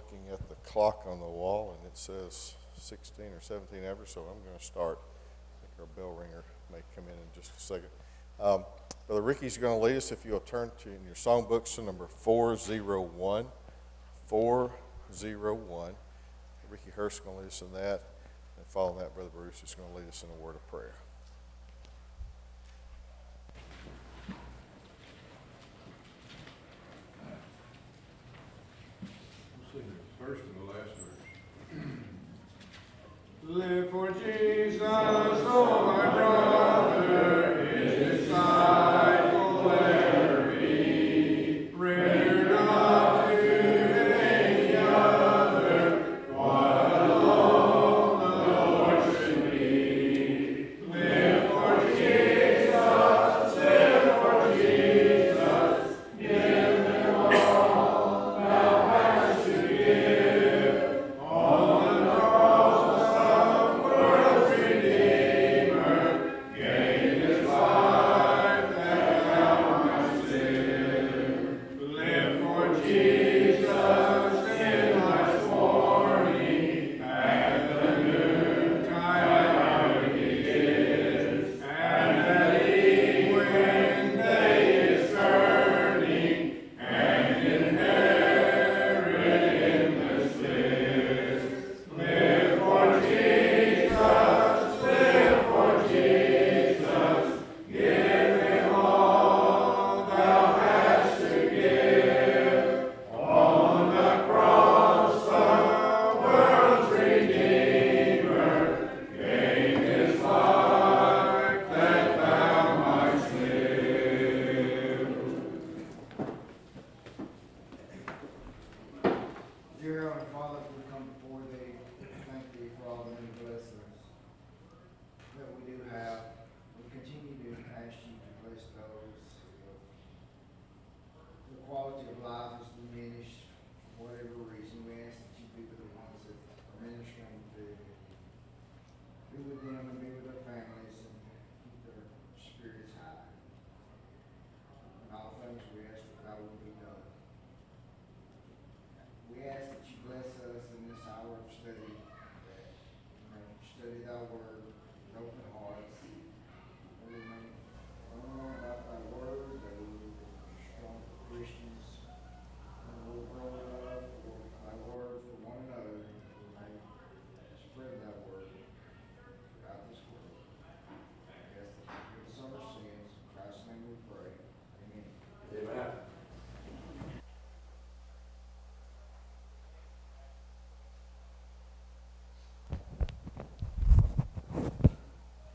looking at the clock on the wall, and it says 16 or 17 hours, so I'm going to start. I think our bell ringer may come in just a second. Brother Ricky's going to lead us, if you'll turn to in your songbooks to number 401. 401. Ricky Hurst is going to lead us in that, and following that, Brother Bruce is going to lead us in a word of prayer. First and the last verse. Live for Jesus, oh my brother, his disciple ever be. Render not to any other what alone the Lord should be. Live for Jesus, live for Jesus, give them all thou hast to give.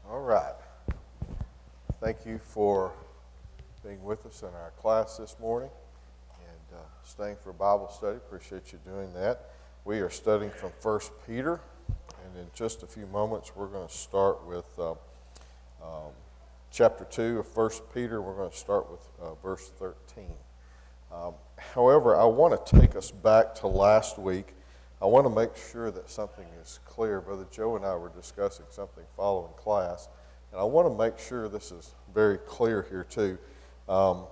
All right. Thank you for being with us in our class this morning and staying for Bible study. Appreciate you doing that. We are studying from 1 Peter, and in just a few moments we're going to start with chapter 2 of 1 Peter. We're going to start with verse 13. However, I want to take us back to last week. I want to make sure that something is clear. Brother Joe and I were discussing something following class, and I want to make sure this is very clear here too. I was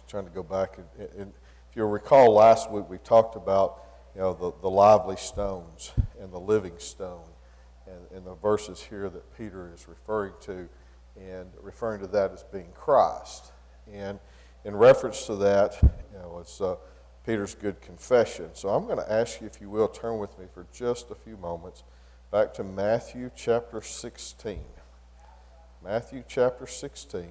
trying to go back, and if you'll recall last week we talked about the lively stones and the living stone, and the verses here that Peter is referring to, and referring to that as being Christ. And in reference to that, it's Peter's good confession. So I'm going to ask you, if you will, turn with me for just a few moments back to Matthew chapter 16. Matthew chapter 16.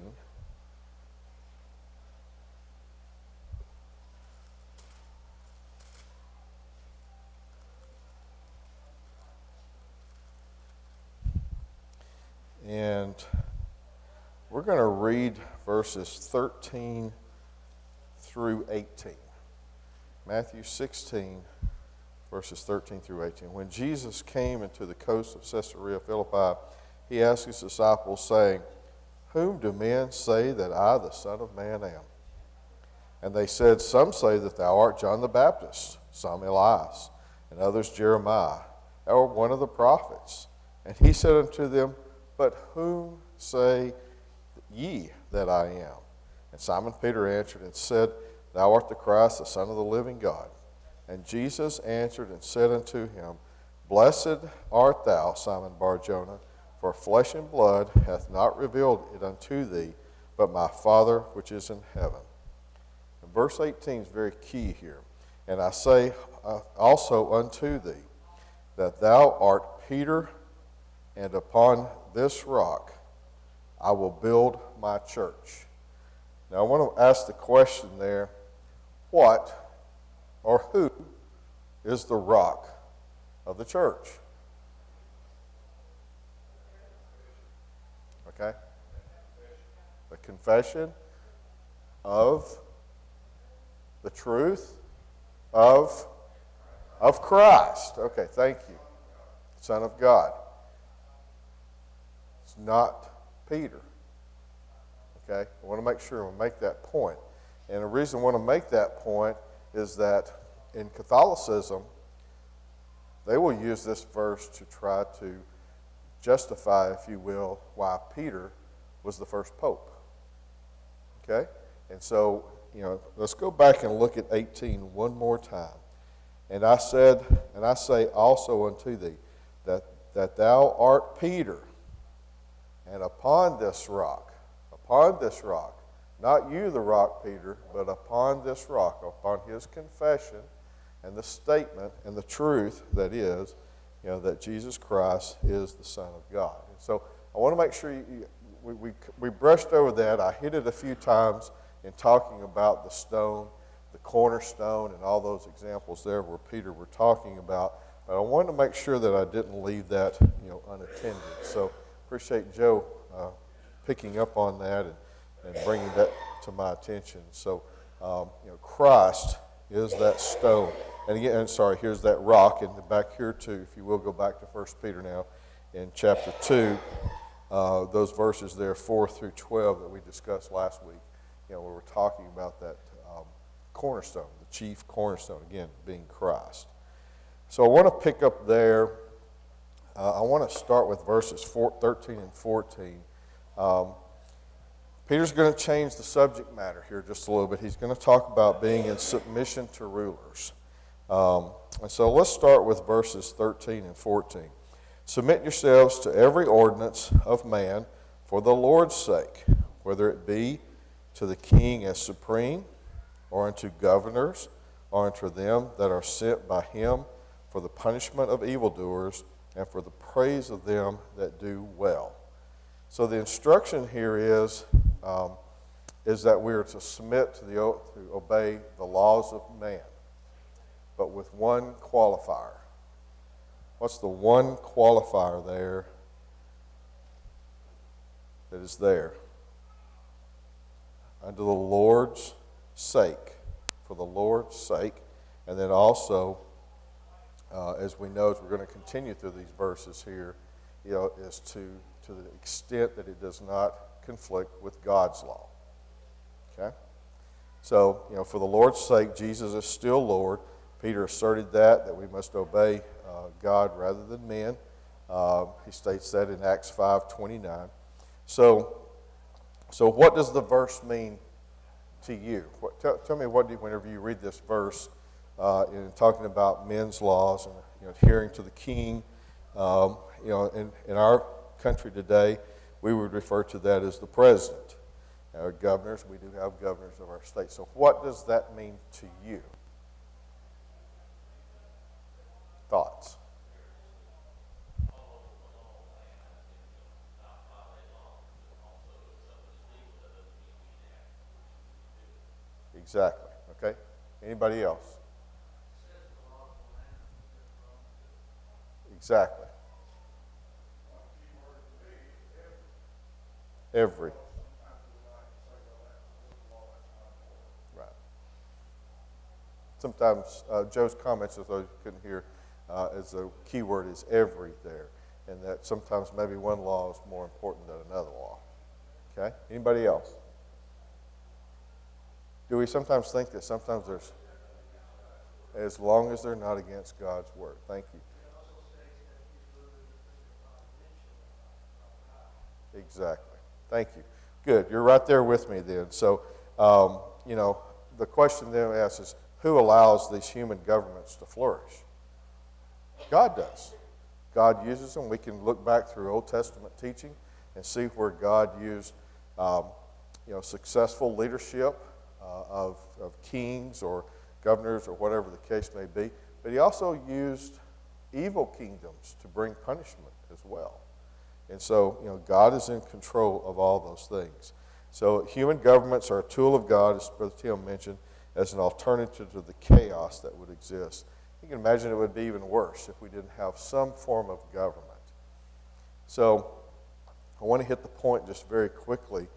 And we're going to read verses 13 through 18. Matthew 16, verses 13 through 18. When Jesus came into the coast of Caesarea Philippi, he asked his disciples, saying, "Whom do men say that I, the Son of Man, am?" And they said, "Some say that thou art John the Baptist, some Elias, and others Jeremiah, or one of the prophets." And he said unto them, "But whom say ye that I am?" And Simon Peter answered and said, "Thou art the Christ, the Son of the living God." And Jesus answered and said unto him, Blessed art thou, Simon Bar-Jonah, for flesh and blood hath not revealed it unto thee, but my Father which is in heaven. And verse 18 is very key here. And I say also unto thee, that thou art Peter, and upon this rock I will build my church. Now I want to ask the question there, what or who is the rock of the church? Okay? The confession of the truth of Christ. Okay, thank you. Son of God. It's not Peter. Okay? I want to make sure we make that point. And the reason I want to make that point is that in Catholicism, they will use this verse to try to justify, if you will, why Peter was the first pope. Okay? And so, let's go back and look at 18 one more time. And I said, and I say also unto thee, that thou art Peter, and upon this rock, not you the rock, Peter, but upon this rock, upon his confession and the statement and the truth that is, that Jesus Christ is the Son of God. And so I want to make sure we brushed over that. I hit it a few times in talking about the stone, the cornerstone, and all those examples there where Peter were talking about. But I wanted to make sure that I didn't leave that, unattended. So appreciate Joe picking up on that and bringing that to my attention. So, Christ is that stone. And again, here's that rock. And back here too, if you will, go back to 1 Peter now in chapter 2, those verses there, 4 through 12 that we discussed last week, where we're talking about that cornerstone, the chief cornerstone, again, being Christ. So I want to pick up there. I want to start with verses 13 and 14. Peter's going to change the subject matter here just a little bit. He's going to talk about being in submission to rulers. And so let's start with verses 13 and 14. Submit yourselves to every ordinance of man for the Lord's sake, whether it be to the king as supreme, or unto governors, or unto them that are sent by him for the punishment of evildoers, and for the praise of them that do well. So the instruction here is that we are to submit to obey the laws of man, but with one qualifier. What's the one qualifier there that is there? Unto the Lord's sake, for the Lord's sake, and then also, as we know, as we're going to continue through these verses here, is to the extent that it does not conflict with God's law. Okay? So, for the Lord's sake, Jesus is still Lord. Peter asserted that we must obey God rather than men. He states that in Acts 5:29. So what does the verse mean to you? Tell me whenever you read this verse, in talking about men's laws and adhering to the king, in our country today, we would refer to that as the president. Our governors, we do have governors of our state. So what does that mean to you? Thoughts? Exactly. Okay. Anybody else? Exactly. Every. Right. Sometimes Joe's comments, as though you couldn't hear, as the key word is every there, and that sometimes maybe one law is more important than another law. Okay? Anybody else? Do we sometimes think that sometimes there's, as long as they're not against God's word? Thank you. Exactly. Thank you. Good. You're right there with me then. So, the question then asks is, who allows these human governments to flourish? God does. God uses them. We can look back through Old Testament teaching and see where God used successful leadership of kings or governors or whatever the case may be. But he also used evil kingdoms to bring punishment as well. And so, God is in control of all those things. So human governments are a tool of God, as Brother Tim mentioned, as an alternative to the chaos that would exist. You can imagine it would be even worse if we didn't have some form of government. So I want to hit the point just very quickly.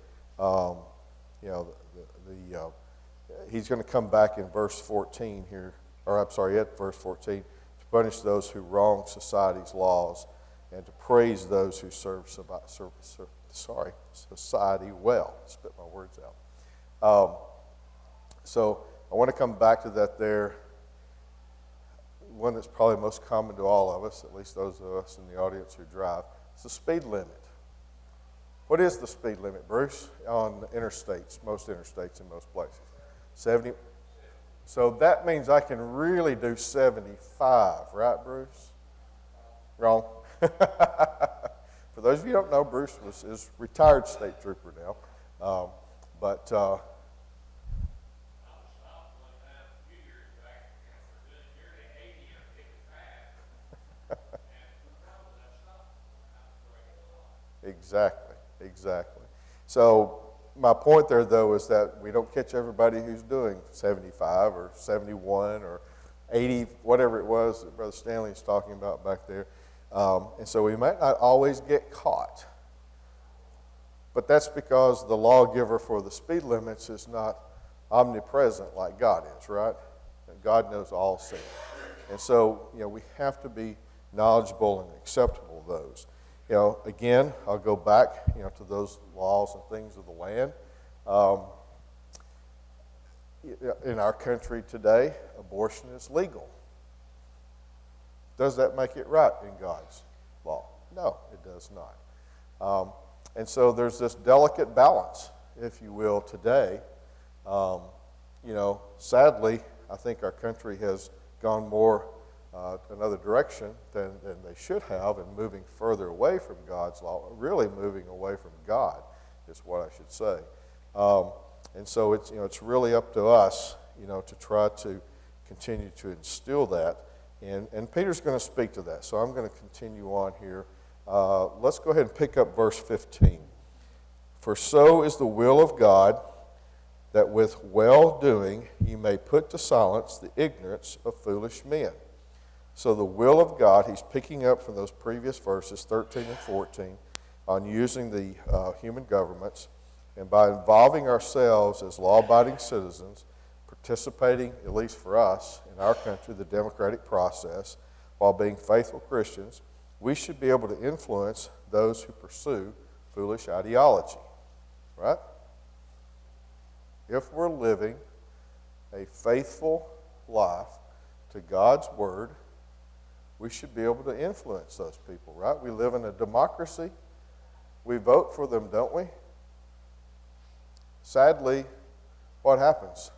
He's going to come back in verse 14 here, at verse 14, to punish those who wrong society's laws and to praise those who serve society well. Spit my words out. So I want to come back to that there. One that's probably most common to all of us, at least those of us in the audience who drive, is the speed limit. What is the speed limit, Bruce, on interstates, most interstates in most places? 70. So that means I can really do 75, right, Bruce? Wrong. For those of you who don't know, Bruce is retired state trooper now. Exactly. So my point there, though, is that we don't catch everybody who's doing 75 or 71 or 80, whatever it was that Brother Stanley was talking about back there. And so we might not always get caught. But that's because the lawgiver for the speed limits is not omnipresent like God is, right? And God knows all sin. And so, we have to be knowledgeable and acceptable of those. Again, I'll go back, to those laws and things of the land. In our country today, abortion is legal. Does that make it right in God's law? No, it does not. And so there's this delicate balance, if you will, today. Sadly, I think our country has gone more another direction than they should have, and moving further away from God's law, really moving away from God is what I should say. And so it's really up to us, to try to continue to instill that. And Peter's going to speak to that, so I'm going to continue on here. Let's go ahead and pick up verse 15. For so is the will of God, that with well-doing he may put to silence the ignorance of foolish men. So the will of God, he's picking up from those previous verses, 13 and 14, on using the human governments, and by involving ourselves as law-abiding citizens, participating, at least for us, in our country, the democratic process, while being faithful Christians, we should be able to influence those who pursue foolish ideology, right? If we're living a faithful life to God's Word, we should be able to influence those people, right? We live in a democracy. We vote for them, don't we? Sadly, what happens?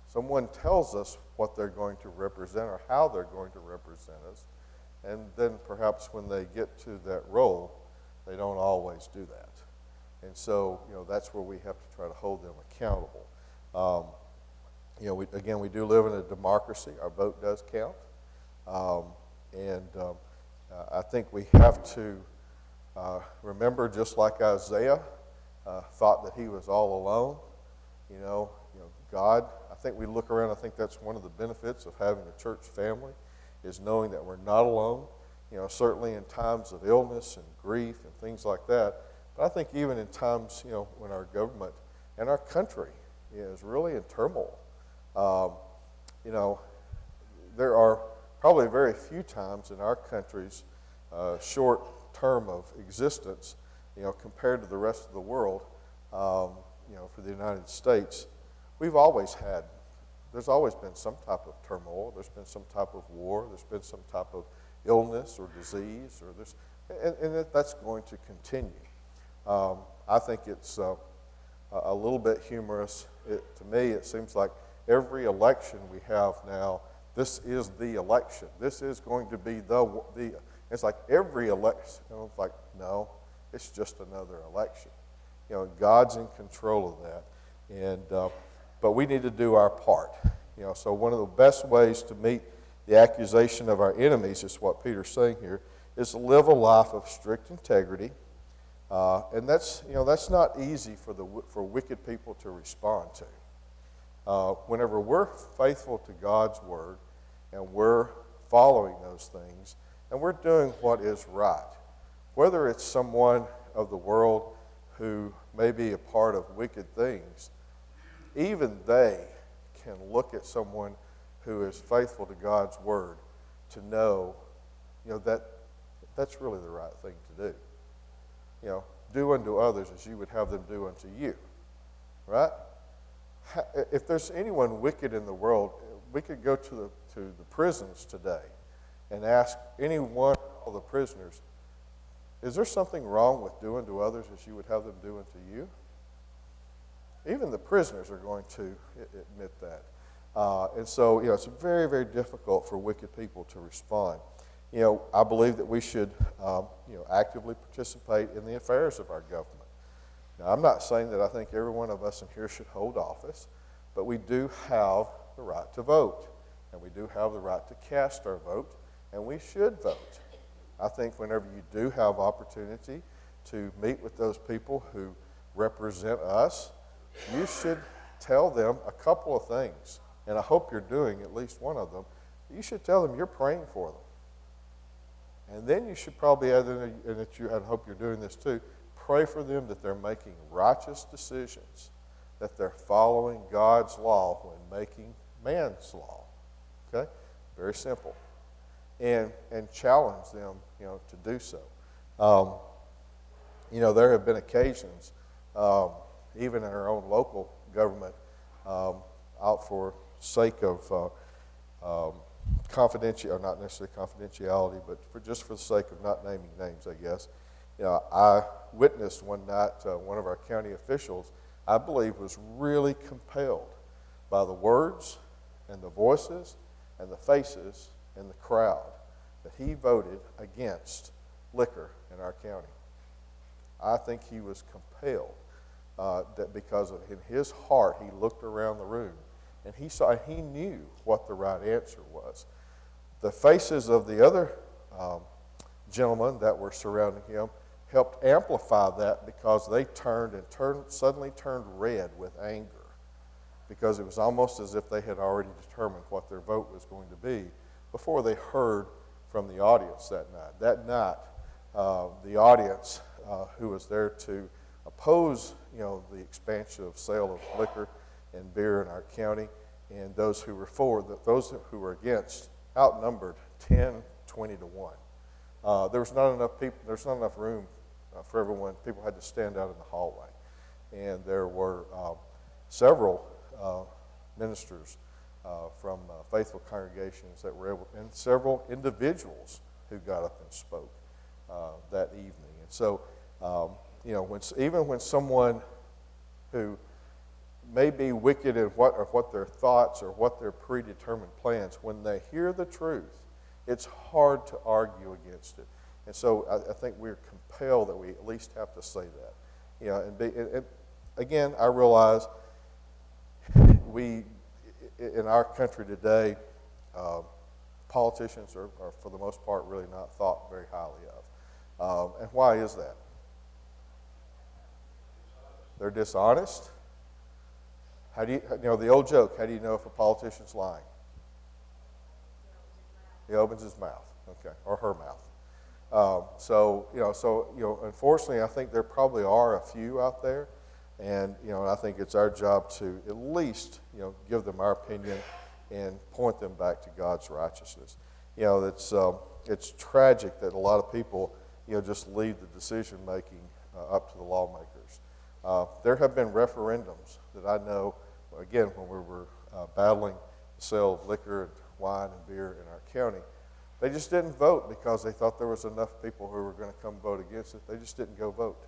Someone tells us what they're going to represent or how they're going to represent us, and then perhaps when they get to that role, they don't always do that. And so, that's where we have to try to hold them accountable. We do live in a democracy. Our vote does count. I think we have to remember, just like Isaiah thought that he was all alone, God, I think we look around, I think that's one of the benefits of having a church family, is knowing that we're not alone, certainly in times of illness and grief and things like that. But I think even in times, when our government and our country is really in turmoil, there are probably very few times in our country's short term of existence, compared to the rest of the world, for the United States, there's always been some type of turmoil, there's been some type of war, there's been some type of illness or disease, and that's going to continue. I think it's a little bit humorous. To me, it seems like every election we have now, this is the election. This is going to be the. It's like every election. It's like, no, it's just another election. God's in control of that, and but we need to do our part. So one of the best ways to meet the accusation of our enemies is what Peter's saying here, is to live a life of strict integrity, and that's not easy for wicked people to respond to. Whenever we're faithful to God's word, and we're following those things, and we're doing what is right, whether it's someone of the world who may be a part of wicked things, even they can look at someone who is faithful to God's word to know, that that's really the right thing to do. Do unto others as you would have them do unto you, right? If there's anyone wicked in the world, we could go to the prisons today and ask any one of the prisoners, is there something wrong with doing to others as you would have them do unto you? Even the prisoners are going to admit that. And so, it's very, very difficult for wicked people to respond. I believe that we should, actively participate in the affairs of our government. Now, I'm not saying that I think every one of us in here should hold office, but we do have the right to vote, and we do have the right to cast our vote, and we should vote. I think whenever you do have opportunity to meet with those people who represent us, you should tell them a couple of things, and I hope you're doing at least one of them. You should tell them you're praying for them. And then you should probably add in, and I hope you're doing this too, pray for them that they're making righteous decisions, that they're following God's law when making man's law. Okay? Very simple. And challenge them, to do so. There have been occasions, even in our own local government, out for sake of confidentiality, or not necessarily confidentiality, but just for the sake of not naming names, I guess. I witnessed one night one of our county officials, I believe, was really compelled by the words and the voices and the faces in the crowd that he voted against liquor in our county. I think he was compelled that because in his heart he looked around the room and he knew what the right answer was. The faces of the other gentlemen that were surrounding him helped amplify that because they suddenly turned red with anger, because it was almost as if they had already determined what their vote was going to be before they heard from the audience that night. That night, the audience who was there to oppose, the expansion of sale of liquor and beer in our county, and those who were for, those who were against, outnumbered 10, 20 to 1. There was not enough people. There's not enough room for everyone. People had to stand out in the hallway, and there were several ministers from faithful congregations that were able, and several individuals who got up and spoke that evening. And so, even when someone who may be wicked in what their thoughts or what their predetermined plans, when they hear the truth, it's hard to argue against it. And so I think we're compelled that we at least have to say that. And again, I realize we, in our country today, politicians are for the most part really not thought very highly of. And why is that? They're dishonest. How do you the old joke, how do you know if a politician's lying? He opens his mouth, okay, or her mouth. Unfortunately, I think there probably are a few out there, and I think it's our job to at least give them our opinion and point them back to God's righteousness. It's tragic that a lot of people just leave the decision making up to the lawmakers. There have been referendums that I know, again, when we were battling the sale of liquor and wine and beer in our county. They just didn't vote because they thought there was enough people who were going to come vote against it. They just didn't go vote.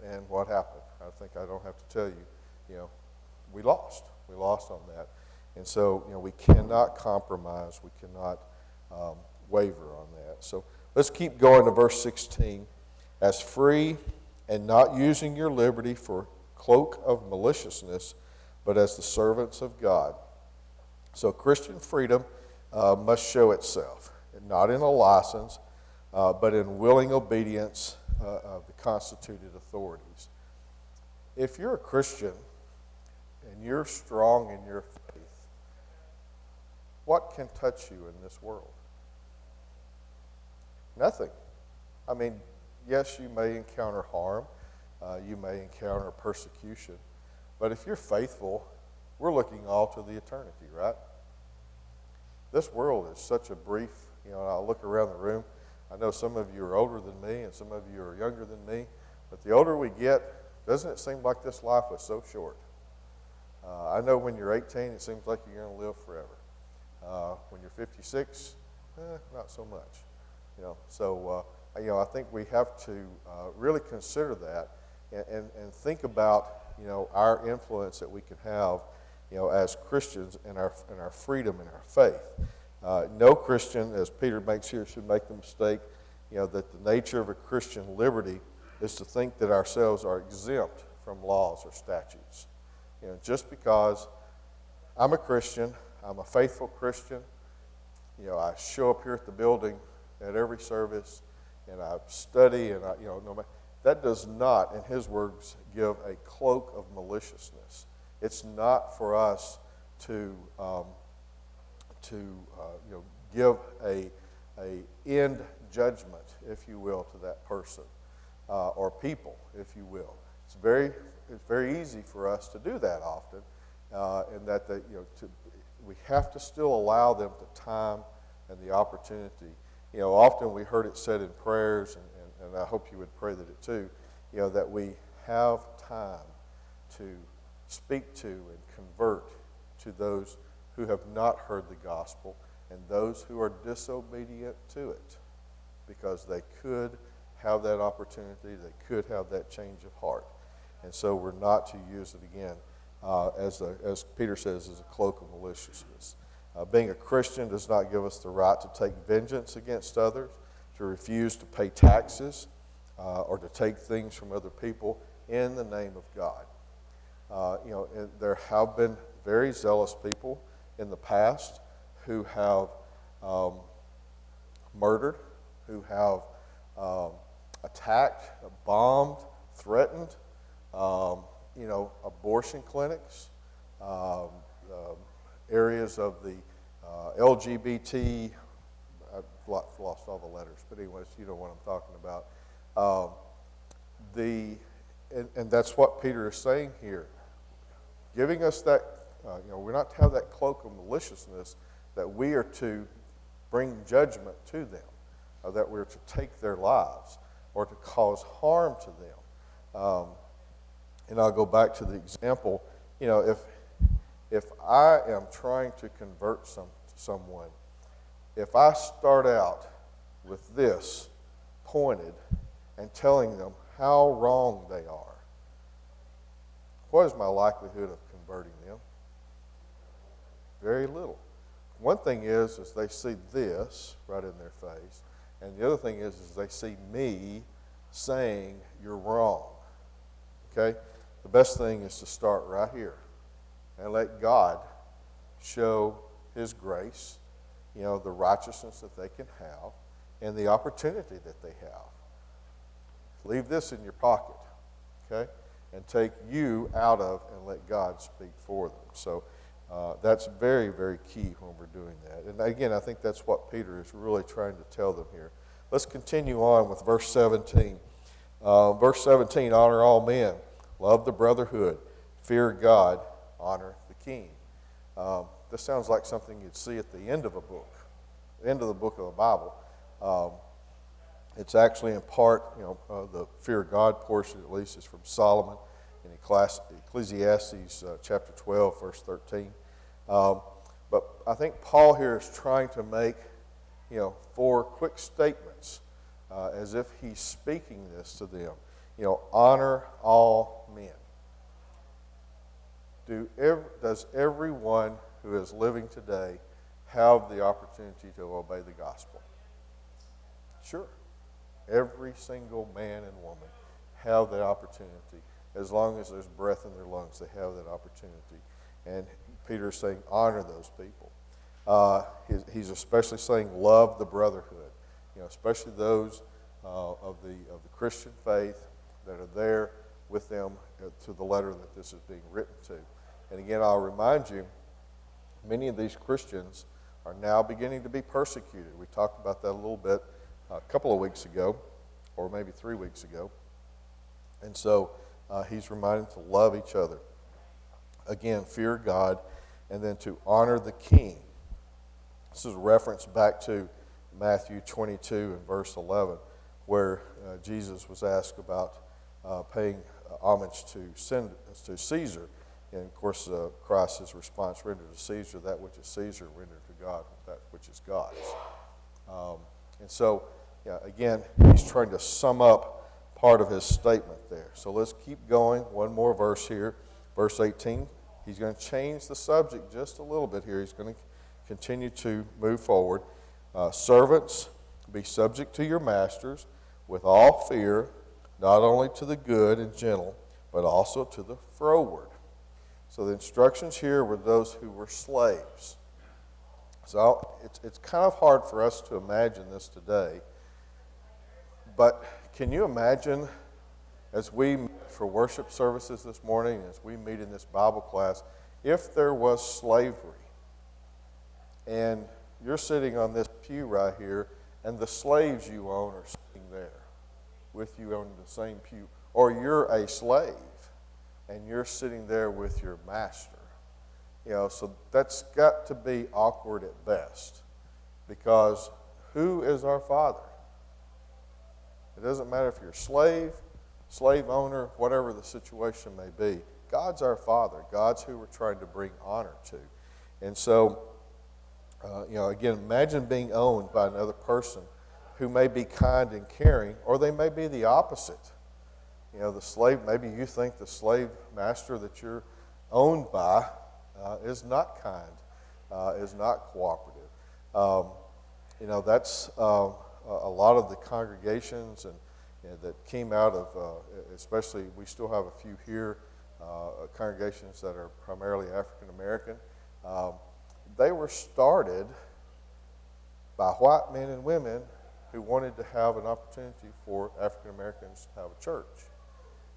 And what happened? I think I don't have to tell you, we lost. We lost on that. And so, we cannot compromise. We cannot waver on that. So let's keep going to verse 16. As free and not using your liberty for cloak of maliciousness, but as the servants of God. So Christian freedom must show itself, not in a license, but in willing obedience of the constituted authorities. If you're a Christian and you're strong in your faith, what can touch you in this world? Nothing. I mean, yes, you may encounter harm. You may encounter persecution. But if you're faithful, we're looking all to the eternity, right? This world is such a brief, I look around the room. I know some of you are older than me and some of you are younger than me. But the older we get, doesn't it seem like this life was so short? I know when you're 18, it seems like you're going to live forever. When you're 56, not so much. So I think we have to really consider that and think about our influence that we can have as Christians in our freedom and our faith. No Christian, as Peter makes here, should make the mistake that the nature of a Christian liberty is to think that ourselves are exempt from laws or statutes. Just because I'm a Christian, I'm a faithful Christian, I show up here at the building at every service, and I study, and that does not, in his words, give a cloak of maliciousness. It's not for us to give a end judgment, if you will, to that person or people, if you will. It's very easy for us to do that often, and that we have to still allow them the time and the opportunity. Often we heard it said in prayers, and I hope you would pray that it too, that we have time to speak to and convert to those who have not heard the gospel and those who are disobedient to it, because they could have that opportunity, they could have that change of heart. And so we're not to use it again, as Peter says, as a cloak of maliciousness. Being a Christian does not give us the right to take vengeance against others, to refuse to pay taxes, or to take things from other people in the name of God. And there have been very zealous people in the past who have murdered, who have attacked, bombed, threatened, abortion clinics, areas of the LGBT, I've lost all the letters, but anyways, you know what I'm talking about. And that's what Peter is saying here. Giving us that, we're not to have that cloak of maliciousness that we are to bring judgment to them, or that we're to take their lives or to cause harm to them. And I'll go back to the example, if I am trying to convert someone, if I start out with this pointed and telling them how wrong they are, what is my likelihood of converting them? Very little. One thing is they see this right in their face, and the other thing is they see me saying you're wrong. Okay? The best thing is to start right here and let God show His grace, the righteousness that they can have, and the opportunity that they have. Leave this in your pocket, okay? And take you out of and let God speak for them. So that's very, very key when we're doing that. And again, I think that's what Peter is really trying to tell them here. Let's continue on with verse 17. Verse 17, honor all men, love the brotherhood, fear God, honor the king. This sounds like something you'd see at the end of a book, the end of the book of the Bible. It's actually in part, the fear of God portion at least is from Solomon in Ecclesiastes chapter 12, verse 13. But I think Paul here is trying to make, 4 quick statements as if he's speaking this to them. Honor all men. does everyone who is living today have the opportunity to obey the gospel? Sure. Every single man and woman have that opportunity. As long as there's breath in their lungs, they have that opportunity. And Peter's saying, honor those people. He's especially saying, love the brotherhood. Especially those of the Christian faith that are there with them to the letter that this is being written to. And again, I'll remind you, many of these Christians are now beginning to be persecuted. We talked about that a little bit a couple of weeks ago, or maybe 3 weeks ago. And so he's reminded to love each other. Again, fear God, and then to honor the king. This is a reference back to Matthew 22 and verse 11, where Jesus was asked about paying homage to Caesar. And of course, Christ's response, render to Caesar that which is Caesar, render to God that which is God's. And so, again, he's trying to sum up part of his statement there. So let's keep going. One more verse here, verse 18. He's going to change the subject just a little bit here. He's going to continue to move forward. Servants, be subject to your masters with all fear, not only to the good and gentle, but also to the froward. So the instructions here were those who were slaves. So it's kind of hard for us to imagine this today, but can you imagine as we meet for worship services this morning, as we meet in this Bible class, if there was slavery and you're sitting on this pew right here and the slaves you own are sitting there with you on the same pew, or you're a slave and you're sitting there with your master. So that's got to be awkward at best, because who is our Father? It doesn't matter if you're a slave owner, whatever the situation may be. God's our Father. God's who we're trying to bring honor to. And so, again, imagine being owned by another person who may be kind and caring, or they may be the opposite. The slave, maybe you think the slave master that you're owned by is not kind, is not cooperative. That's a lot of the congregations and that came out of, especially we still have a few here, congregations that are primarily African American. They were started by white men and women who wanted to have an opportunity for African Americans to have a church.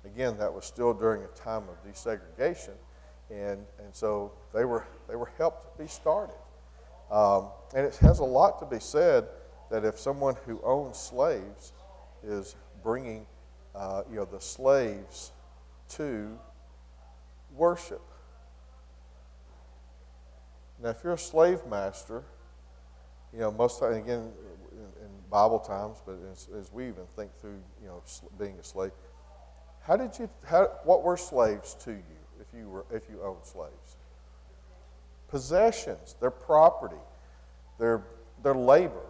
Again, that was still during a time of desegregation, and so they were helped be started. And it has a lot to be said that if someone who owns slaves is bringing the slaves to worship. Now, if you're a slave master, most time, again, in Bible times, but as we even think through, being a slave, what were slaves to you if you owned slaves? Possessions, their property, their labor.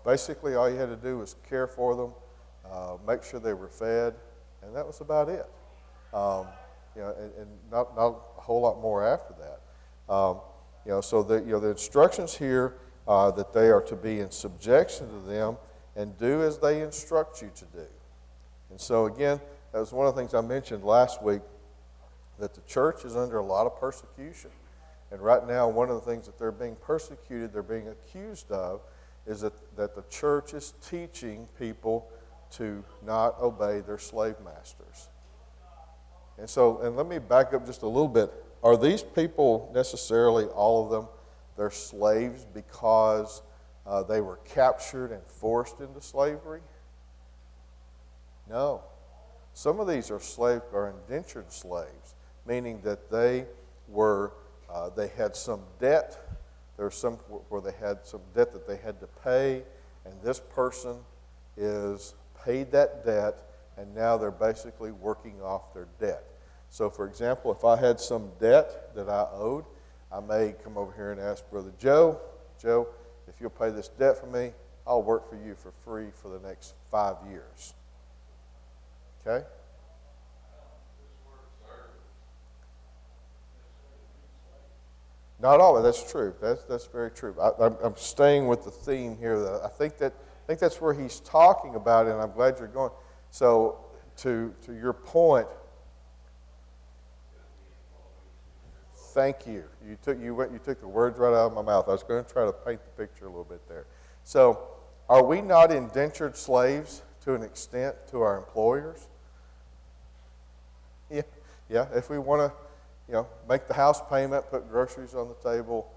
Basically all you had to do was care for them, make sure they were fed, and that was about it. And not a whole lot more after that. So the instructions here that they are to be in subjection to them and do as they instruct you to do. And so again, that was one of the things I mentioned last week, that the church is under a lot of persecution. And right now, one of the things that they're being persecuted, they're being accused of, is that the church is teaching people to not obey their slave masters. And let me back up just a little bit. Are these people necessarily, all of them, they're slaves because they were captured and forced into slavery? No. Some of these are indentured slaves, meaning that they had some debt. There was some where they had some debt that they had to pay, and this person is paid that debt, and now they're basically working off their debt. So, for example, if I had some debt that I owed, I may come over here and ask Brother Joe, if you'll pay this debt for me, I'll work for you for free for the next 5 years. Okay? Not all. That's true. That's very true. I'm staying with the theme here. That I think that's where he's talking about it, and I'm glad you're going. So to your point, thank you. You took the words right out of my mouth. I was going to try to paint the picture a little bit there. So, are we not indentured slaves to an extent to our employers? Yeah. If we want to, make the house payment, put groceries on the table,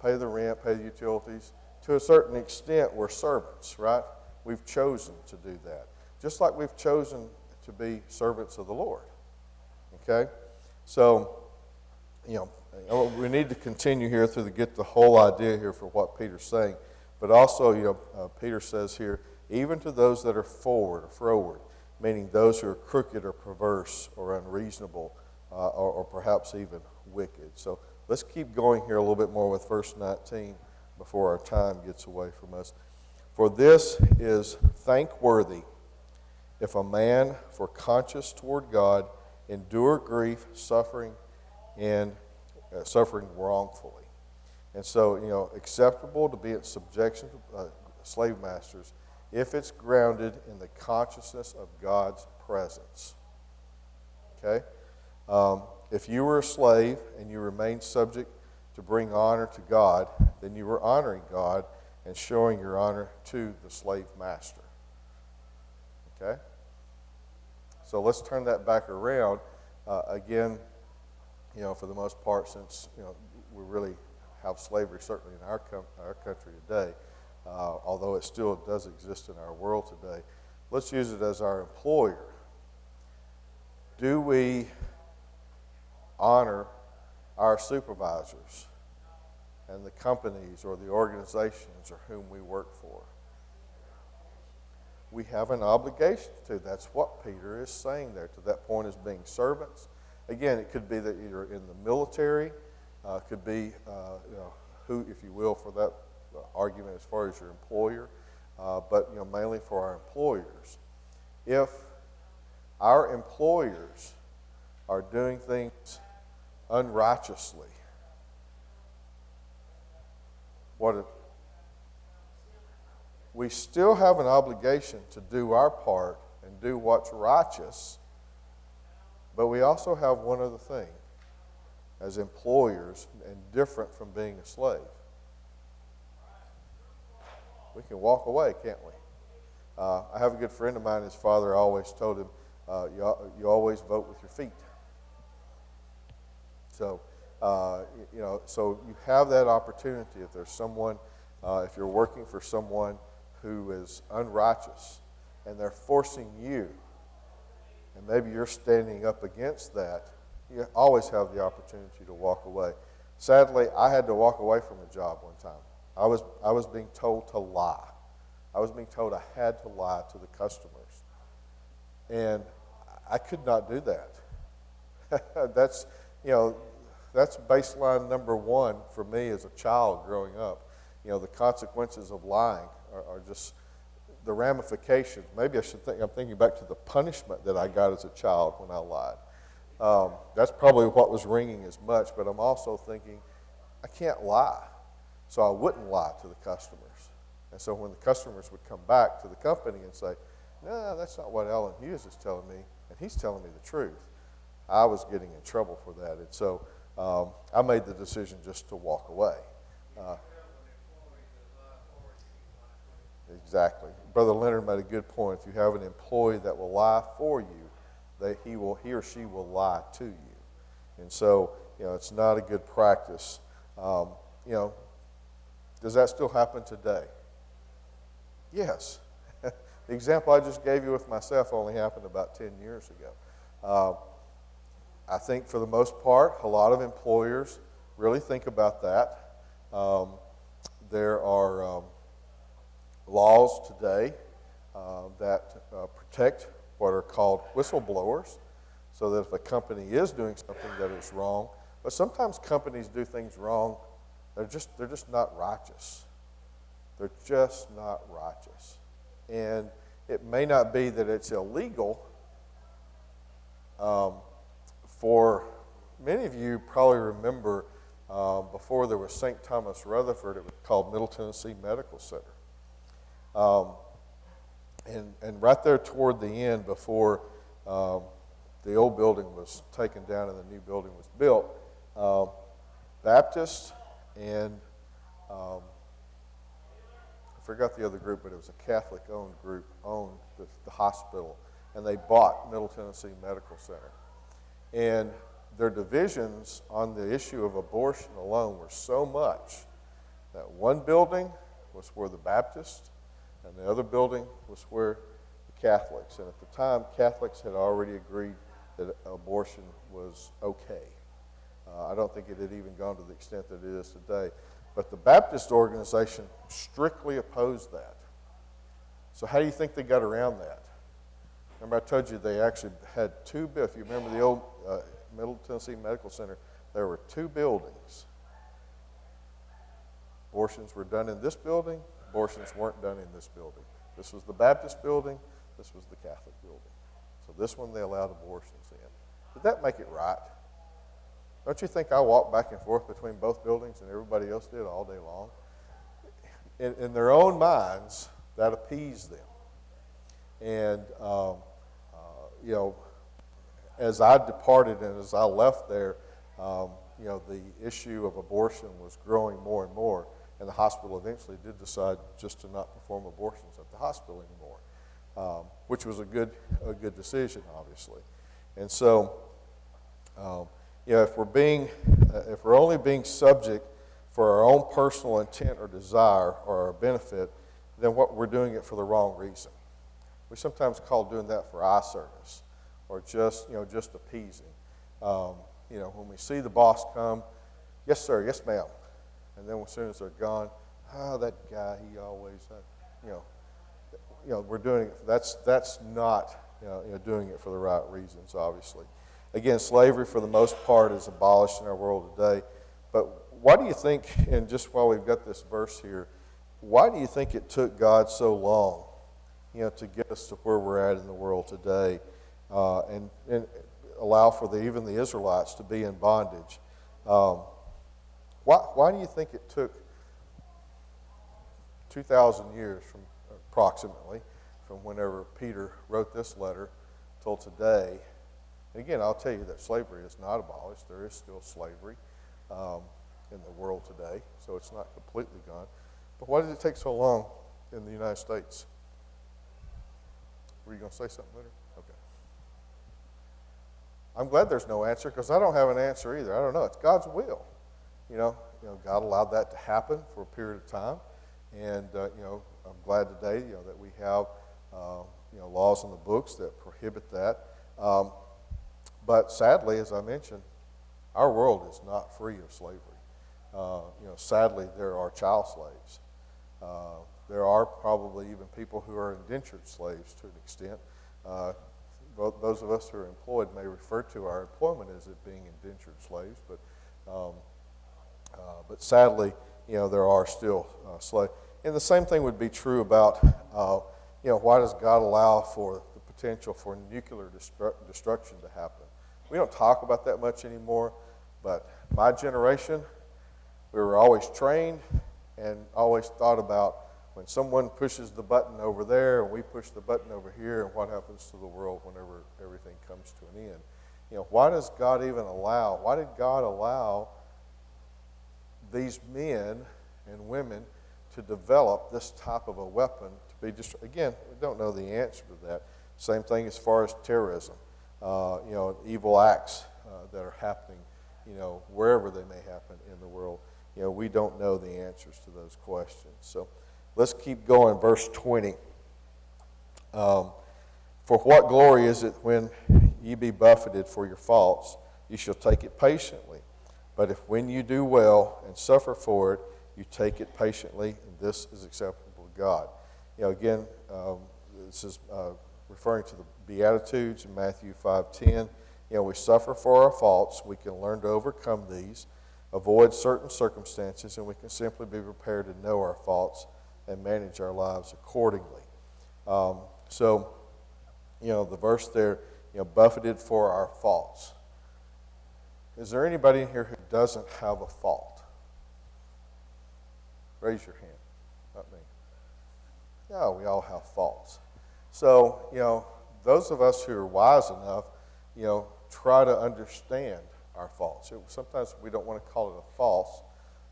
pay the rent, pay the utilities, to a certain extent, we're servants, right? We've chosen to do that, just like we've chosen to be servants of the Lord. Okay, so. We need to continue here to get the whole idea here for what Peter's saying. But also, Peter says here, even to those that are forward or froward, meaning those who are crooked or perverse or unreasonable or perhaps even wicked. So let's keep going here a little bit more with verse 19 before our time gets away from us. For this is thankworthy if a man, for conscience toward God, endure grief, suffering, and suffering wrongfully. And so, acceptable to be in subjection to slave masters if it's grounded in the consciousness of God's presence. Okay? If you were a slave and you remained subject to bring honor to God, then you were honoring God and showing your honor to the slave master. Okay? So let's turn that back around. Again, for the most part, since we really have slavery certainly in our country today, although it still does exist in our world today, let's use it as our employer. Do we honor our supervisors and the companies or the organizations or whom we work for? We have an obligation to. That's what Peter is saying there, to that point, as being servants. Again, it could be that you're in the military, could be, who, if you will, for that argument as far as your employer, but mainly for our employers. If our employers are doing things unrighteously, we still have an obligation to do our part and do what's righteous. But we also have one other thing as employers, and different from being a slave. We can walk away, can't we? I have a good friend of mine, his father always told him, you always vote with your feet. So, so you have that opportunity. If there's someone, if you're working for someone who is unrighteous and they're forcing you, and maybe you're standing up against that, you always have the opportunity to walk away. Sadly, I had to walk away from a job one time. I was being told to lie. I was being told I had to lie to the customers. And I could not do that. That's baseline number one for me as a child growing up. The consequences of lying are just the ramifications. Maybe I'm thinking back to the punishment that I got as a child when I lied. That's probably what was ringing as much, but I'm also thinking, I can't lie. So I wouldn't lie to the customers. And so when the customers would come back to the company and say, no, that's not what Alan Hughes is telling me, and he's telling me the truth, I was getting in trouble for that. And so I made the decision just to walk away. Exactly. Brother Leonard made a good point. If you have an employee that will lie for you, he or she will lie to you. And so, it's not a good practice. Does that still happen today? Yes. The example I just gave you with myself only happened about 10 years ago. I think for the most part, a lot of employers really think about that. There are laws today that protect what are called whistleblowers, so that if a company is doing something that is wrong, but sometimes companies do things wrong, they're just not righteous. They're just not righteous. And it may not be that it's illegal. For many of you probably remember Before there was St. Thomas Rutherford, it was called Middle Tennessee Medical Center. Um, and right there toward the end, before the old building was taken down and the new building was built, Baptist and I forgot the other group, but it was a Catholic-owned group, owned the hospital, and they bought Middle Tennessee Medical Center. And their divisions on the issue of abortion alone were so much that one building was where the Baptists, and the other building was where the Catholics. And at the time, Catholics had already agreed that abortion was okay. I don't think it had even gone to the extent that it is today. But the Baptist organization strictly opposed that. So how do you think they got around that? Remember I told you they actually had two, if you remember the old Middle Tennessee Medical Center, there were two buildings. Abortions were done in this building, abortions weren't done in this building. This was the Baptist building, this was the Catholic building. So this one they allowed abortions in. Did that make it right? Don't you think I walked back and forth between both buildings and everybody else did all day long? In their own minds, that appeased them. And, you know, as I departed and as I left there, you know, the issue of abortion was growing more and more, and the hospital eventually did decide just to not perform abortions at the hospital anymore, which was a good decision, obviously. And so, you know, if we're only being subject for our own personal intent or desire or our benefit, then we're doing it for the wrong reason. We sometimes call doing that for eye service, or just appeasing. You know, when we see the boss come, yes sir, yes ma'am, and then as soon as they're gone, that guy, he always, you know, we're doing it. That's not doing it for the right reasons, obviously. Again, slavery for the most part is abolished in our world today. But why do you think, and just while we've got this verse here, why do you think it took God so long, you know, to get us to where we're at in the world today, and allow for even the Israelites to be in bondage? Why do you think it took 2,000 years from approximately from whenever Peter wrote this letter till today? And again, I'll tell you that slavery is not abolished. There is still slavery in the world today, so it's not completely gone. But why did it take so long in the United States? Were you going to say something later? Okay. I'm glad there's no answer, because I don't have an answer either. I don't know. It's God's will. You know, God allowed that to happen for a period of time, and you know, I'm glad today, you know, that we have laws in the books that prohibit that. But sadly, as I mentioned, our world is not free of slavery. Sadly, there are child slaves. There are probably even people who are indentured slaves to an extent. Those of us who are employed may refer to our employment as it being indentured slaves, but sadly, there are still slaves. And the same thing would be true about, why does God allow for the potential for nuclear destruction to happen? We don't talk about that much anymore, but my generation, we were always trained and always thought about when someone pushes the button over there and we push the button over here, and what happens to the world whenever everything comes to an end. Why does God even allow, why did God allow these men and women to develop this type of a weapon to be again, we don't know the answer to that. Same thing as far as terrorism, evil acts that are happening, wherever they may happen in the world. We don't know the answers to those questions. So let's keep going. Verse 20. For what glory is it when ye be buffeted for your faults? You shall take it patiently. But if when you do well and suffer for it, you take it patiently, and this is acceptable to God. Again, this is referring to the Beatitudes in Matthew 5:10. We suffer for our faults. We can learn to overcome these, avoid certain circumstances, and we can simply be prepared to know our faults and manage our lives accordingly. So, the verse there, buffeted for our faults. Is there anybody in here who doesn't have a fault? Raise your hand. Not me. No, we all have faults. So, those of us who are wise enough, try to understand our faults. Sometimes we don't want to call it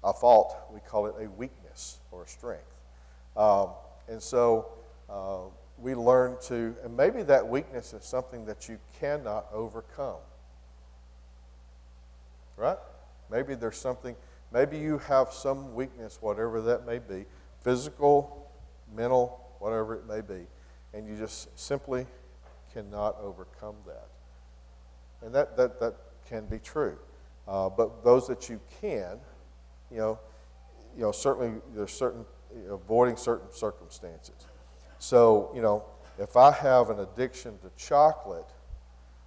a fault. We call it a weakness or a strength. And so we learn to, and maybe that weakness is something that you cannot overcome. Right? Maybe there's something, maybe you have some weakness, whatever that may be, physical, mental, whatever it may be, and you just simply cannot overcome that. And that can be true. But those that you can, certainly there's certain, avoiding certain circumstances. So, if I have an addiction to chocolate,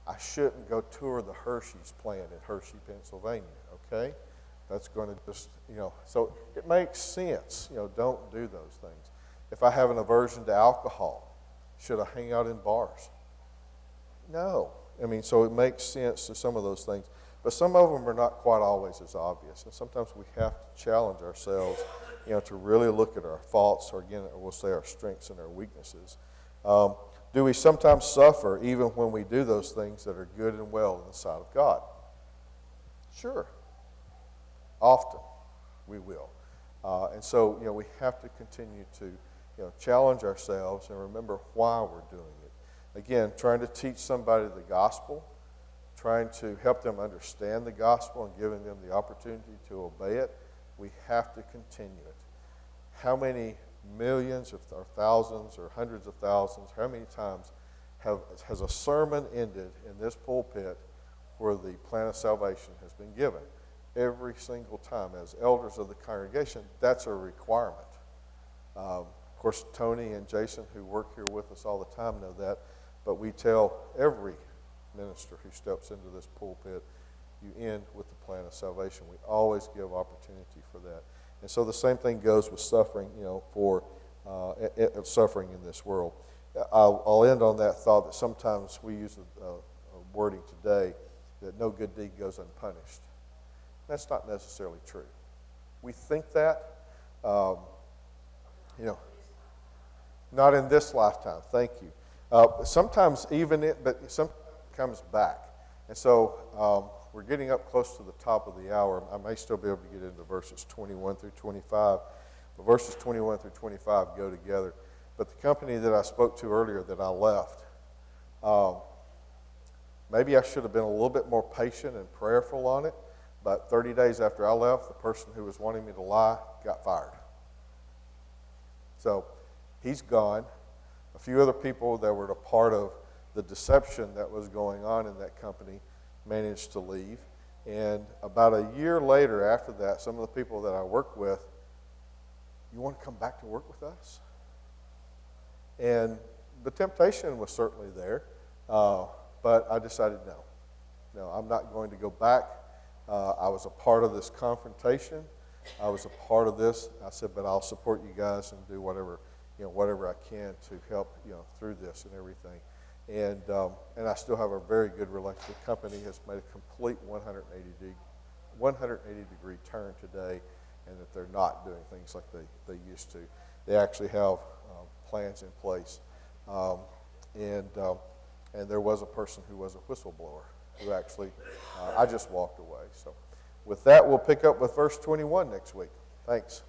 I shouldn't go tour the Hershey's plant in Hershey, Pennsylvania, okay? That's going to just, so it makes sense, don't do those things. If I have an aversion to alcohol, should I hang out in bars? No. So it makes sense to some of those things. But some of them are not quite always as obvious. And sometimes we have to challenge ourselves, to really look at our faults, or again, we'll say our strengths and our weaknesses. Do we sometimes suffer even when we do those things that are good and well in the sight of God? Sure. Often we will. And so, we have to continue to, challenge ourselves and remember why we're doing it. Again, trying to teach somebody the gospel, trying to help them understand the gospel and giving them the opportunity to obey it, we have to continue it. How many millions or thousands or hundreds of thousands, how many times has a sermon ended in this pulpit where the plan of salvation has been given? Every single time. As elders of the congregation, that's a requirement. Of course, Tony and Jason, who work here with us all the time, know that, but we tell every minister who steps into this pulpit, you end with the plan of salvation. We always give opportunity for that. And so the same thing goes with suffering, for suffering in this world. I'll end on that thought that sometimes we use a wording today that no good deed goes unpunished. That's not necessarily true. We think that, not in this lifetime. Thank you. Sometimes but sometimes it comes back. And so we're getting up close to the top of the hour. I may still be able to get into verses 21 through 25. But verses 21 through 25 go together. But the company that I spoke to earlier that I left, maybe I should have been a little bit more patient and prayerful on it. But 30 days after I left, the person who was wanting me to lie got fired. So he's gone. A few other people that were a part of the deception that was going on in that company managed to leave. And about a year later after that, some of the people that I worked with, you want to come back to work with us? And the temptation was certainly there, but I decided no. No, I'm not going to go back. I was a part of this confrontation. I was a part of this. I said, but I'll support you guys and do whatever I can to help, through this and everything. And I still have a very good relationship. The company has made a complete 180 degree turn today, and that they're not doing things like they used to. They actually have plans in place. And there was a person who was a whistleblower who actually, I just walked away. So with that, we'll pick up with verse 21 next week. Thanks.